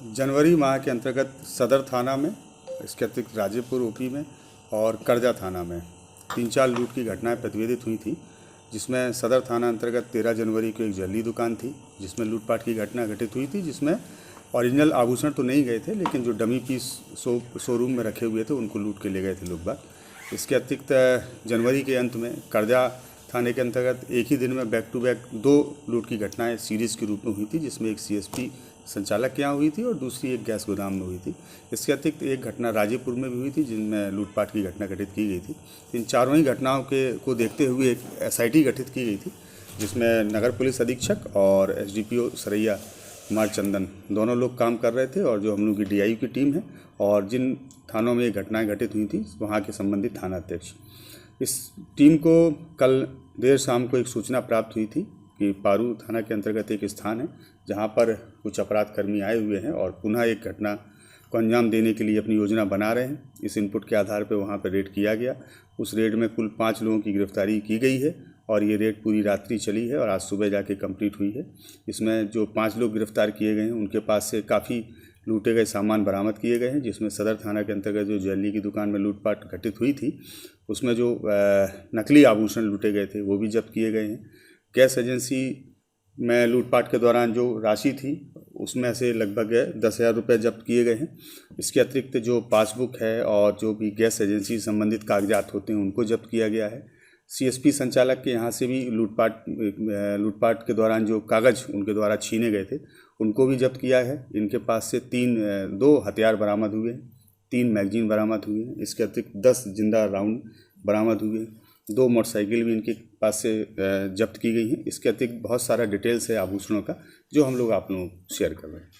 जनवरी माह के अंतर्गत सदर थाना में, इसके अतिरिक्त राजेपुर ओपी में और करजा थाना में 3-4 लूट की घटनाएं प्रतिवेदित हुई थी, जिसमें सदर थाना अंतर्गत 13 जनवरी को एक ज्वेलरी दुकान थी जिसमें लूटपाट की घटना घटित हुई थी, जिसमें ओरिजिनल आभूषण तो नहीं गए थे, लेकिन जो डमी पीस शोरूम में रखे हुए थे उनको लूट के ले गए थे लोग बाग। इसके अतिरिक्त जनवरी के अंत में करजा थाने के अंतर्गत एक ही दिन में बैक टू बैक 2 लूट की घटनाएं सीरीज़ के रूप में हुई थी, जिसमें एक सीएसपी संचालक के यहाँ हुई थी और दूसरी एक गैस गोदाम में हुई थी। इसके अतिरिक्त एक घटना राजेपुर में भी हुई थी, जिनमें लूटपाट की घटना घटित की गई थी। इन चारों ही घटनाओं को देखते हुए एक एसआईटी गठित की गई थी, जिसमें नगर पुलिस अधीक्षक और एसडीपीओ सरैया कुमार चंदन दोनों लोग काम कर रहे थे, और जो हम लोग की डीआईयू की टीम है और जिन थानों में ये घटनाएं घटित हुई थी वहाँ के संबंधित थाना अध्यक्ष। इस टीम को कल देर शाम को एक सूचना प्राप्त हुई थी कि पारू थाना के अंतर्गत एक स्थान है जहां पर कुछ अपराधकर्मी आए हुए हैं और पुनः एक घटना को अंजाम देने के लिए अपनी योजना बना रहे हैं। इस इनपुट के आधार पर वहां पर रेड किया गया। उस रेड में कुल 5 लोगों की गिरफ्तारी की गई है और ये रेड पूरी रात्रि चली है और आज सुबह जाके कंप्लीट हुई है। इसमें जो 5 लोग गिरफ्तार किए गए हैं उनके पास से काफ़ी लूटे गए सामान बरामद किए गए हैं, जिसमें सदर थाना के अंतर्गत जो ज्वेलरी की दुकान में लूटपाट घटित हुई थी उसमें जो नकली आभूषण लूटे गए थे वो भी जब्त किए गए हैं। गैस एजेंसी में लूटपाट के दौरान जो राशि थी उसमें से लगभग 10,000 रुपये जब्त किए गए हैं। इसके अतिरिक्त जो पासबुक है और जो भी गैस एजेंसी से संबंधित कागजात होते हैं उनको जब्त किया गया है। सीएसपी संचालक के यहाँ से भी लूटपाट के दौरान जो कागज़ उनके द्वारा छीने गए थे उनको भी जब्त किया है। इनके पास से 2 हथियार बरामद हुए हैं, 3 मैगजीन बरामद हुए हैं। इसके अतिरिक्त 10 जिंदा राउंड बरामद हुए हैं। 2 मोटरसाइकिल भी इनके पास से जब्त की गई हैं। इसके अतिरिक्त बहुत सारा डिटेल्स है आभूषणों का जो हम लोग आप लोगों को शेयर कर रहे हैं।